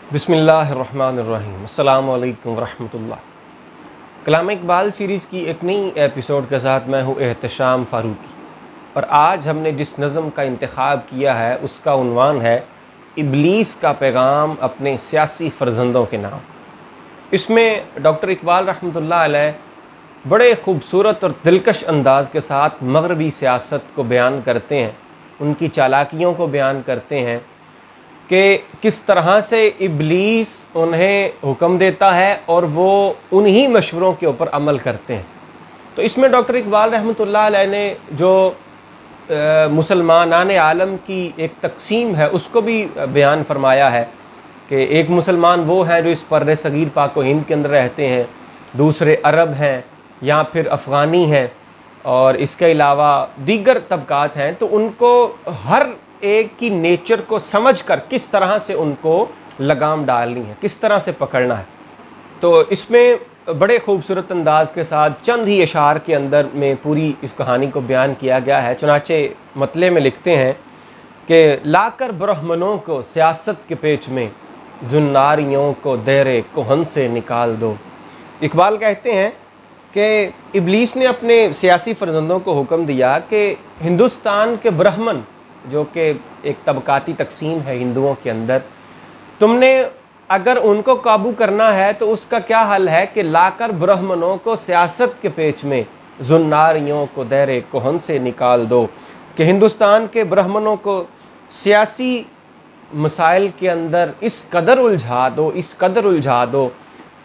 बिस्मिल्लाहिर्रहमानिर्रहीम। अस्सलामु अलैकुम वरहमतुल्लाह। कलाम इकबाल सीरीज़ की एक नई एपिसोड के साथ मैं हूँ एहतशाम फ़ारूकी, और आज हमने जिस नज़म का इंतखाब किया है उसका उन्वान है इब्लीस का पैगाम अपने सियासी फ़र्जंदों के नाम। इसमें डॉक्टर इकबाल रहमतुल्लाह अलैह बड़े ख़ूबसूरत और दिलकश अंदाज़ के साथ मग़रबी सियासत को बयान करते हैं, उनकी चालाकियों को बयान करते हैं कि किस तरह से इब्लीस उन्हें हुक्म देता है और वो उन्हीं मशवरों के ऊपर अमल करते हैं। तो इसमें डॉक्टर इकबाल रहमतुल्लाह अलैह ने जो मुसलमानान आलम की एक तकसीम है उसको भी बयान फरमाया है कि एक मुसलमान वो हैं जो इस पर्रे सगीर पाक व हिंद के अंदर रहते हैं, दूसरे अरब हैं या फिर अफ़गानी हैं, और इसके अलावा दीगर तबकात हैं। तो उनको हर एक की नेचर को समझकर किस तरह से उनको लगाम डालनी है, किस तरह से पकड़ना है। तो इसमें बड़े खूबसूरत अंदाज के साथ चंद ही अशार के अंदर में पूरी इस कहानी को बयान किया गया है। चुनाचे मतले में लिखते हैं कि लाकर ब्रह्मनों को सियासत के पेच में, जुन्नारियों को देरे कोहन से निकाल दो। इकबाल कहते हैं कि इब्लीस ने अपने सियासी फर्जंदों को हुक्म दिया कि हिंदुस्तान के ब्राह्मण, जो कि एक तबकाती तकसीम है हिंदुओं के अंदर, तुमने अगर उनको काबू करना है तो उसका क्या हल है कि लाकर ब्राह्मणों को सियासत के पेच में, जुन्नारियों को दैरे कोहन से निकाल दो। कि हिंदुस्तान के ब्राह्मणों को सियासी मसाइल के अंदर इस कदर उलझा दो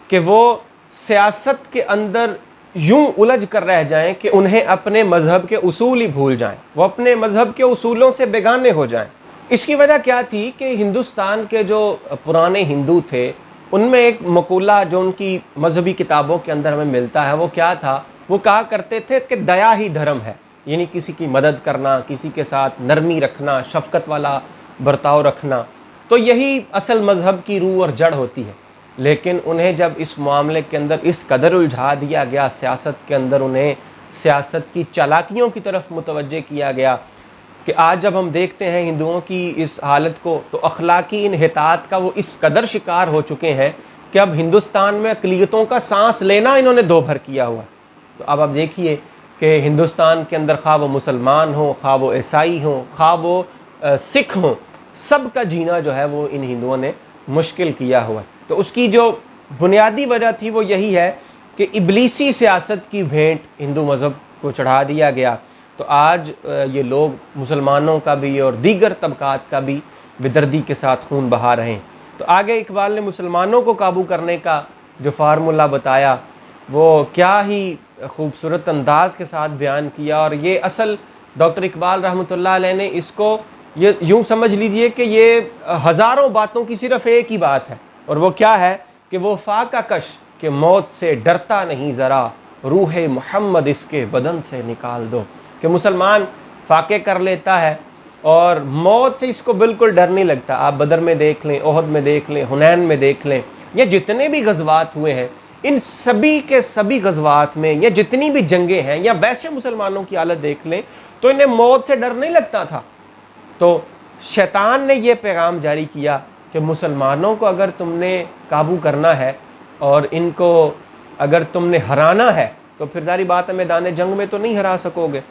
कि वो सियासत के अंदर यूं उलझ कर रह जाएं कि उन्हें अपने मज़हब के उसूल ही भूल जाएं, वो अपने मज़हब के उसूलों से बेगाने हो जाएं। इसकी वजह क्या थी कि हिंदुस्तान के जो पुराने हिंदू थे उनमें एक मकूला जो उनकी मजहबी किताबों के अंदर हमें मिलता है वो क्या था, वो कहा करते थे कि दया ही धर्म है, यानी किसी की मदद करना, किसी के साथ नरमी रखना, शफकत वाला बर्ताव रखना, तो यही असल मज़हब की रूह और जड़ होती है। लेकिन उन्हें जब इस मामले के अंदर इस कदर उलझा दिया गया, सियासत के अंदर उन्हें सियासत की चालाकियों की तरफ मुतवज्जे किया गया कि आज जब हम देखते हैं हिंदुओं की इस हालत को, तो अखलाकी इन्हितात का वो इस कदर शिकार हो चुके हैं कि अब हिंदुस्तान में अक़लियतों का सांस लेना इन्होंने दो भर किया हुआ। तो अब आप देखिए कि हिंदुस्तान के अंदर खा वो मुसलमान हो, खा वो ईसाई हो, खा वो सिख हो, सब का जीना जो है वो इन हिंदुओं ने मुश्किल किया हुआ है। तो उसकी जो बुनियादी वजह थी वो यही है कि इब्लीसी सियासत की भेंट हिंदू मज़हब को चढ़ा दिया गया। तो आज ये लोग मुसलमानों का भी और दीगर तबकात का भी बेदर्दी के साथ खून बहा रहे हैं। तो आगे इकबाल ने मुसलमानों को काबू करने का जो फार्मूला बताया वो क्या ही खूबसूरत अंदाज के साथ बयान किया। और ये असल डॉक्टर इकबाल रहमतुल्लाह अलैह ने इसको ये यूँ समझ लीजिए कि ये हज़ारों बातों की सिर्फ़ एक ही बात है, और वो क्या है कि वो फाका कश के मौत से डरता नहीं ज़रा, रूह मोहम्मद इसके बदन से निकाल दो। कि मुसलमान फाके कर लेता है और मौत से इसको बिल्कुल डर नहीं लगता। आप बदर में देख लें, ओहद में देख लें, हुनैन में देख लें, या जितने भी गज़वात हुए हैं, इन सभी के सभी गज़वात में या जितनी भी जंगें हैं, या वैसे मुसलमानों की हालत देख लें तो इन्हें मौत से डर नहीं लगता था। तो शैतान ने यह पैगाम जारी किया कि मुसलमानों को अगर तुमने काबू करना है और इनको अगर तुमने हराना है तो फिर जारी बात है मैदान जंग में तो नहीं हरा सकोगे।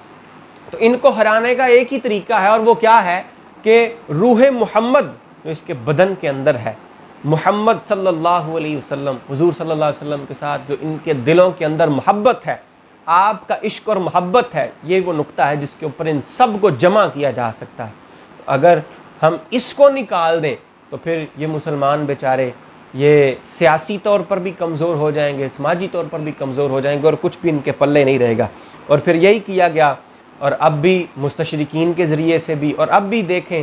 तो इनको हराने का एक ही तरीका है, और वो क्या है कि रूह मोहम्मद जो इसके बदन के अंदर है, मोहम्मद सल्लल्लाहु अलैहि वसल्लम, हुजूर सल्लल्लाहु अलैहि वसल्लम के साथ जो इनके दिलों के अंदर मोहब्बत है, आपका इश्क और मोहब्बत है, ये वो नुक्ता है जिसके ऊपर इन सब को जमा किया जा सकता है। तो अगर हम इसको निकाल दें तो फिर ये मुसलमान बेचारे ये सियासी तौर पर भी कमज़ोर हो जाएंगे, समाजी तौर पर भी कमज़ोर हो जाएंगे, और कुछ भी इनके पल्ले नहीं रहेगा। और फिर यही किया गया, और अब भी मुस्तशरिकीन के ज़रिए से भी, और अब भी देखें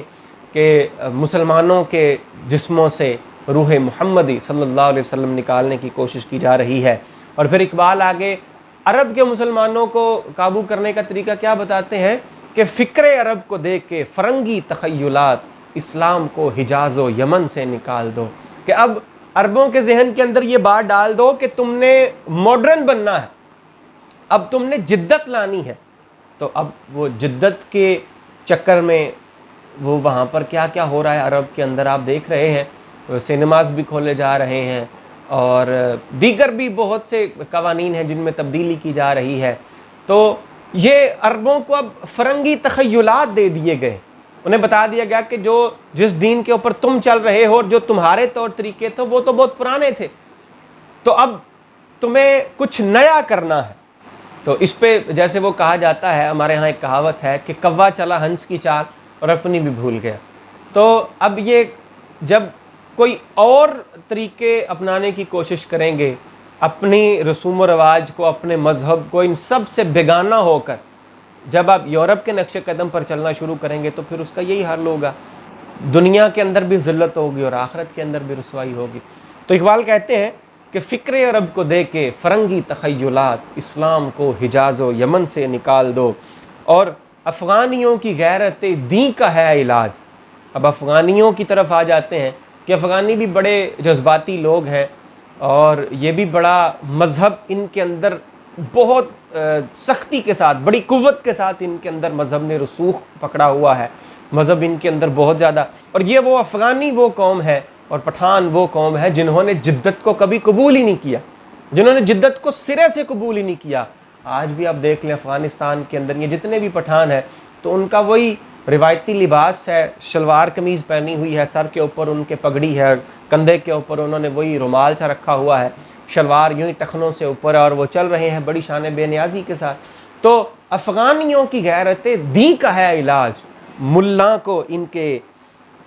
कि मुसलमानों के जिस्मों से रूह मुहम्मदी सल्लल्लाहु अलैहि वसल्लम निकालने की कोशिश की जा रही है। और फिर इकबाल आगे अरब के मुसलमानों को काबू करने का तरीका क्या बताते हैं कि फ़िक्र अरब को देख के फ़रंगी तख़य्युलात, इस्लाम को हिजाज़ व यमन से निकाल दो। कि अब अरबों के जहन के अंदर ये बात डाल दो कि तुमने मॉडर्न बनना है, अब तुमने जिद्दत लानी है। तो अब वो जिद्दत के चक्कर में वो वहाँ पर क्या क्या हो रहा है अरब के अंदर आप देख रहे हैं सिनेमाज भी खोले जा रहे हैं और दीगर भी बहुत से कवानीन हैं जिनमें तब्दीली की जा रही है। तो ये अरबों को अब फ़रंगी तख़य्युलात दे दिए गए। उन्हें बता दिया गया कि जो जिस दीन के ऊपर तुम चल रहे हो और जो तुम्हारे तौर तरीके थे वो तो बहुत पुराने थे, तो अब तुम्हें कुछ नया करना है। तो इस पे जैसे वो कहा जाता है, हमारे यहाँ एक कहावत है कि कौवा चला हंस की चाल और अपनी भी भूल गया। तो अब ये जब कोई और तरीके अपनाने की कोशिश करेंगे, अपनी रसूम व रवाज को, अपने मज़हब को, इन सब से बेगाना होकर जब आप यूरोप के नक्शे कदम पर चलना शुरू करेंगे तो फिर उसका यही हाल होगा। दुनिया के अंदर भी ज़िल्लत होगी और आखिरत के अंदर भी रुसवाई होगी। तो इकबाल कहते हैं कि फ़िक्र अरब को दे के फ़रंगी तख़य्युलात, इस्लाम को हिजाज़ व यमन से निकाल दो और अफ़गानियों की गैरत दी का है इलाज। अब अफ़गानियों की तरफ आ जाते हैं कि अफ़गानी भी बड़े जज्बाती लोग हैं और ये भी बड़ा मज़हब इनके अंदर बहुत सख्ती के साथ, बड़ी कुव्वत के साथ इनके अंदर मज़हब ने रसूख पकड़ा हुआ है, मज़हब इनके अंदर बहुत ज़्यादा। और ये वो अफ़गानी वो कौम है और पठान वो कौम है जिन्होंने जिद्दत को कभी कबूल ही नहीं किया, जिन्होंने जिद्दत को सिरे से कबूल ही नहीं किया। आज भी आप देख लें अफ़गानिस्तान के अंदर ये जितने भी पठान हैं तो उनका वही रिवायती लिबास है, शलवार कमीज़ पहनी हुई है, सर के ऊपर उनके पगड़ी है, कंधे के ऊपर उन्होंने वही रुमाल सा रखा हुआ है, शलवार यूँ ही टखनों से ऊपर है और वो चल रहे हैं बड़ी शान बेनियाजी के साथ। तो अफ़गानियों की गैरत दी का है इलाज, मुल्ला को इनके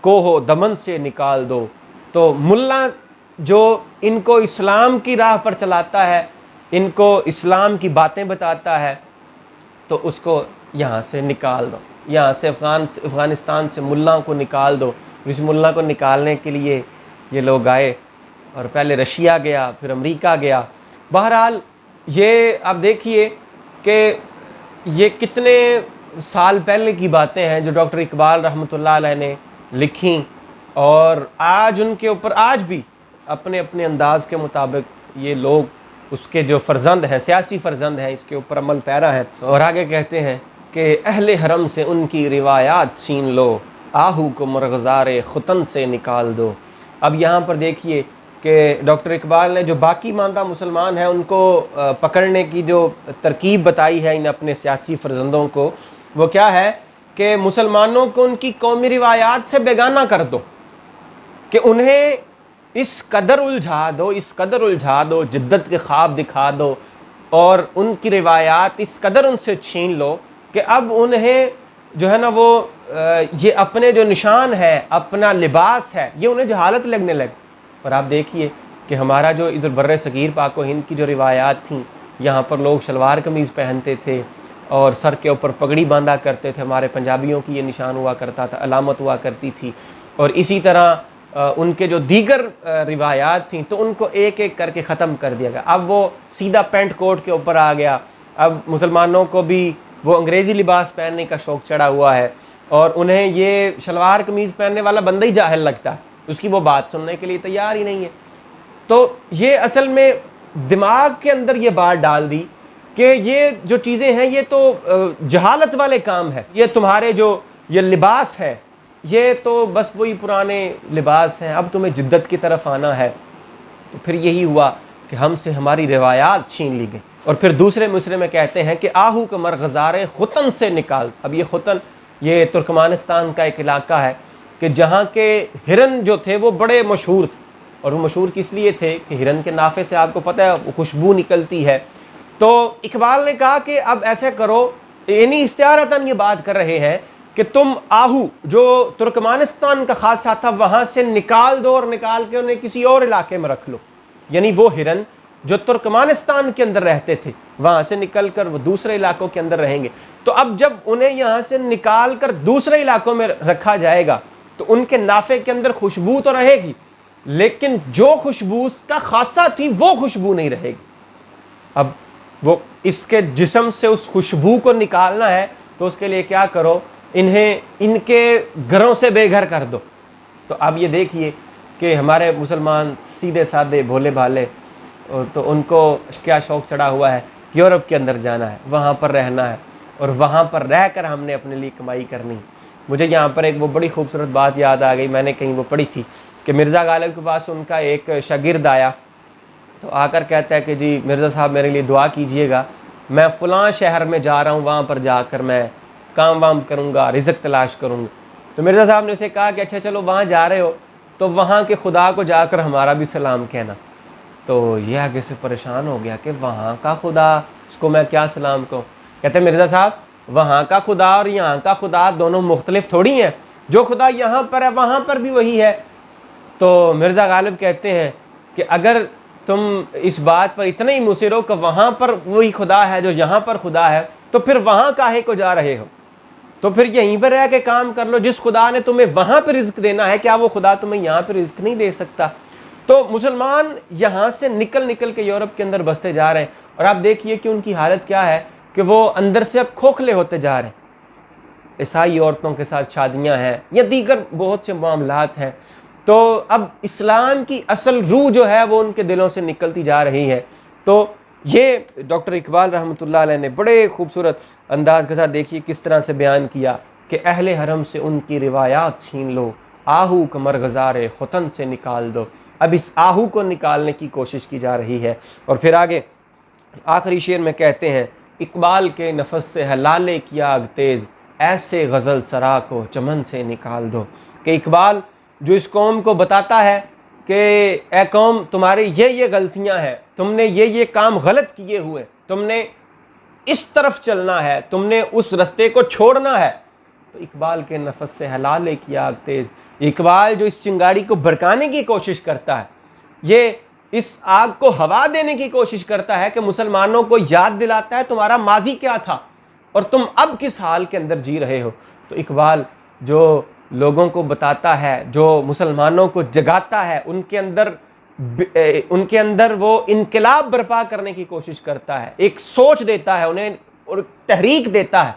कोहो दमन से निकाल दो। तो मुल्ला जो इनको इस्लाम की राह पर चलाता है, इनको इस्लाम की बातें बताता है, तो उसको यहाँ से निकाल दो, यहाँ से अफ़गानिस्तान से मुल्ला को निकाल दो। इस मुल्ला को निकालने के लिए ये लोग आए और पहले रशिया गया, फिर अमेरिका गया। बहरहाल ये आप देखिए कि ये कितने साल पहले की बातें हैं जो डॉक्टर इकबाल रहमतुल्लाह अलैह ने लिखी और आज उनके ऊपर आज भी अपने अपने अंदाज के मुताबिक ये लोग उसके जो फ़र्जंद हैं, सियासी फ़र्जंद हैं, इसके ऊपर अमल पैरा हैं। और आगे कहते हैं कि अहले हरम से उनकी रिवायात छीन लो, आहू को मरग़ज़ारे ख़ुतन से निकाल दो। अब यहाँ पर देखिए कि डॉक्टर इकबाल ने जो बाकी मानदा मुसलमान हैं उनको पकड़ने की जो तरकीब बताई है इन अपने सियासी फ़र्जंदों को, वो क्या है कि मुसलमानों को उनकी कौमी रिवायात से बेगाना कर दो, कि उन्हें इस कदर उलझा दो, जिद्दत के ख्वाब दिखा दो और उनकी रिवायात इस कदर उनसे छीन लो कि अब उन्हें जो है ना वो ये अपने जो निशान है, अपना लिबास है, ये उन्हें जहालत लगने लगे। और आप देखिए कि हमारा जो इधर बर्रे सगीर पाक व हिंद की जो रिवायात थी, यहाँ पर लोग शलवार कमीज़ पहनते थे और सर के ऊपर पगड़ी बांधा करते थे। हमारे पंजाबियों की ये निशान हुआ करता था, अलामत हुआ करती थी। और इसी तरह उनके जो दीगर रिवायात थी तो उनको एक एक करके ख़त्म कर दिया गया। अब वो सीधा पेंट कोट के ऊपर आ गया। अब मुसलमानों को भी वो अंग्रेज़ी लिबास पहनने का शौक़ चढ़ा हुआ है और उन्हें ये शलवार कमीज़ पहनने वाला बंदा ही जाहिल लगता है, उसकी वो बात सुनने के लिए तैयार ही नहीं है। तो ये असल में दिमाग के अंदर ये बात डाल दी कि ये जो चीज़ें हैं ये तो जहालत वाले काम है, ये तुम्हारे जो ये लिबास है ये तो बस वही पुराने लिबास हैं, अब तुम्हें जिद्दत की तरफ आना है। तो फिर यही हुआ कि हमसे हमारी रिवायात छीन ली गई। और फिर दूसरे मिसरे में कहते हैं कि आहू के मरग़ज़ारे ख़ुतन से निकाल। अब ये ख़ुतन ये तुर्कमानिस्तान का एक इलाका है कि जहाँ के हिरन जो थे वो बड़े मशहूर थे। और वो मशहूर किस लिए थे कि हिरन के नाफे से आपको पता है वो खुशबू निकलती है। तो इकबाल ने कहा कि अब ऐसे करो, यानी इख्तियारतन ये बात कर रहे हैं कि तुम आहू जो तुर्कमानिस्तान का खासा था वहाँ से निकाल दो और निकाल के उन्हें किसी और इलाके में रख लो। यानी वो हिरन जो तुर्कमानिस्तान के अंदर रहते थे वहाँ से निकल कर वो दूसरे इलाकों के अंदर रहेंगे। तो अब जब उन्हें यहाँ से निकाल कर दूसरे इलाकों में रखा जाएगा तो उनके नाफे के अंदर खुशबू तो रहेगी, लेकिन जो खुशबू उसका खासा थी वो खुशबू नहीं रहेगी। अब वो इसके जिस्म से उस खुशबू को निकालना है तो उसके लिए क्या करो, इन्हें इनके घरों से बेघर कर दो। तो अब ये देखिए कि हमारे मुसलमान सीधे साधे भोले भाले, तो उनको क्या शौक़ चढ़ा हुआ है, यूरोप के अंदर जाना है, वहाँ पर रहना है और वहाँ पर रह कर हमने अपने लिए कमाई करनी। मुझे यहाँ पर एक वो बड़ी खूबसूरत बात याद आ गई, मैंने कहीं वो पढ़ी थी کہ مرزا غالب کے پاس ان کا ایک شاگرد آیا تو آ کر کہتا ہے کہ جی مرزا صاحب میرے لیے دعا کیجئے گا، میں فلاں شہر میں جا رہا ہوں، وہاں پر جا کر میں کام وام کروں گا، رزق تلاش کروں گا۔ تو مرزا صاحب نے اسے کہا کہ اچھا چلو وہاں جا رہے ہو تو وہاں کے خدا کو جا کر ہمارا بھی سلام کہنا۔ تو یہ آگے سے پریشان ہو گیا کہ وہاں کا خدا، اس کو میں کیا سلام کہوں؟ کہتے ہیں مرزا صاحب وہاں کا خدا اور یہاں کا خدا دونوں مختلف تھوڑی ہیں، جو خدا یہاں پر ہے وہاں پر بھی وہی ہے۔ تو مرزا غالب کہتے ہیں کہ اگر تم اس بات پر اتنا ہی مصر ہو کہ وہاں پر وہی خدا ہے جو یہاں پر خدا ہے، تو پھر وہاں کاہے کو جا رہے ہو؟ تو پھر یہیں پر رہ کے کام کر لو، جس خدا نے تمہیں وہاں پہ رزق دینا ہے کیا وہ خدا تمہیں یہاں پہ رزق نہیں دے سکتا؟ تو مسلمان یہاں سے نکل کے یورپ کے اندر بستے جا رہے ہیں، اور آپ دیکھیے کہ ان کی حالت کیا ہے کہ وہ اندر سے اب کھوکھلے ہوتے جا رہے ہیں۔ عیسائی عورتوں کے ساتھ شادیاں ہیں یا دیگر بہت سے معاملات ہیں، تو اب اسلام کی اصل روح جو ہے وہ ان کے دلوں سے نکلتی جا رہی ہے۔ تو یہ ڈاکٹر اقبال رحمۃ اللہ علیہ نے بڑے خوبصورت انداز کے ساتھ دیکھیے کس طرح سے بیان کیا کہ اہل حرم سے ان کی روایات چھین لو، آہو کا مرغزار ختن سے نکال دو۔ اب اس آہو کو نکالنے کی کوشش کی جا رہی ہے۔ اور پھر آگے آخری شعر میں کہتے ہیں اقبال کے نفس سے ہے لالے کی آگ تیز، ایسے غزل سرا کو چمن سے نکال دو۔ کہ اقبال جو اس قوم کو بتاتا ہے کہ اے قوم تمہاری یہ غلطیاں ہیں، تم نے یہ کام غلط کیے ہوئے، تم نے اس طرف چلنا ہے، تم نے اس رستے کو چھوڑنا ہے۔ تو اقبال کے نفس سے ہے لالے کی آگ تیز، اقبال جو اس چنگاری کو بھڑکانے کی کوشش کرتا ہے، یہ اس آگ کو ہوا دینے کی کوشش کرتا ہے کہ مسلمانوں کو یاد دلاتا ہے تمہارا ماضی کیا تھا اور تم اب کس حال کے اندر جی رہے ہو۔ تو اقبال جو لوگوں کو بتاتا ہے، جو مسلمانوں کو جگاتا ہے، ان کے اندر وہ انقلاب برپا کرنے کی کوشش کرتا ہے، ایک سوچ دیتا ہے انہیں اور تحریک دیتا ہے۔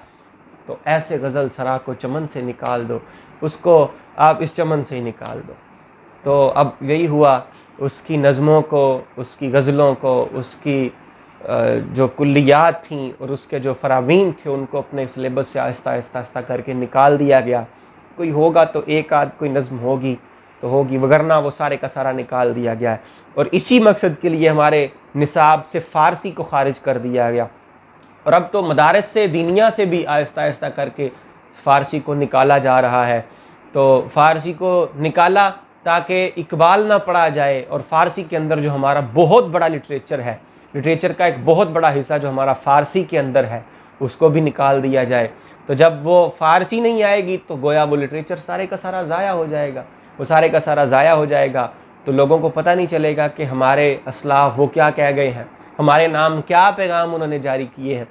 تو ایسے غزل سرا کو چمن سے نکال دو، اس کو آپ اس چمن سے ہی نکال دو۔ تو اب یہی ہوا، اس کی نظموں کو، اس کی غزلوں کو، اس کی جو کلیات تھیں اور اس کے جو فراوین تھے ان کو اپنے سلیبس سے آہستہ آہستہ کر کے نکال دیا گیا۔ کوئی ہوگا تو ایک آدھ کوئی نظم ہوگی تو ہوگی، وگرنہ وہ سارے کا سارا نکال دیا گیا ہے۔ اور اسی مقصد کے لیے ہمارے نصاب سے فارسی کو خارج کر دیا گیا، اور اب تو مدارس سے دینیا سے بھی آہستہ آہستہ کر کے فارسی کو نکالا جا رہا ہے۔ تو فارسی کو نکالا تاکہ اقبال نہ پڑھا جائے، اور فارسی کے اندر جو ہمارا بہت بڑا لٹریچر ہے، لٹریچر کا ایک بہت بڑا حصہ جو ہمارا فارسی کے اندر ہے، اس کو بھی نکال دیا جائے۔ تو جب وہ فارسی نہیں آئے گی تو گویا وہ لٹریچر سارے کا سارا ضائع ہو جائے گا، وہ سارے کا سارا ضائع ہو جائے گا۔ تو لوگوں کو پتہ نہیں چلے گا کہ ہمارے اسلاف وہ کیا کہہ گئے ہیں، ہمارے نام کیا پیغام انہوں نے جاری کیے ہیں۔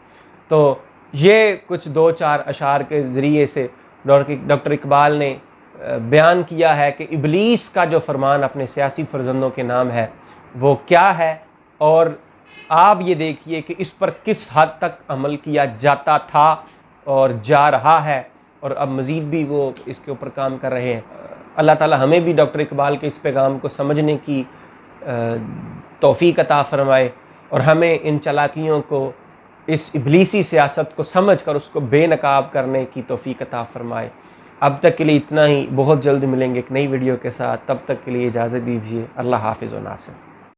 تو یہ کچھ دو چار اشعار کے ذریعے سے ڈاکٹر اقبال نے بیان کیا ہے کہ ابلیس کا جو فرمان اپنے سیاسی فرزندوں کے نام ہے وہ کیا ہے، اور آپ یہ دیکھیے کہ اس پر کس حد تک عمل کیا جاتا تھا اور جا رہا ہے، اور اب مزید بھی وہ اس کے اوپر کام کر رہے ہیں۔ اللہ تعالی ہمیں بھی ڈاکٹر اقبال کے اس پیغام کو سمجھنے کی توفیق عطا فرمائے، اور ہمیں ان چالاکیوں کو، اس ابلیسی سیاست کو سمجھ کر اس کو بے نقاب کرنے کی توفیق عطا فرمائے۔ اب تک کے لیے اتنا ہی، بہت جلد ملیں گے ایک نئی ویڈیو کے ساتھ، تب تک کے لیے اجازت دیجیے۔ اللہ حافظ و ناصر۔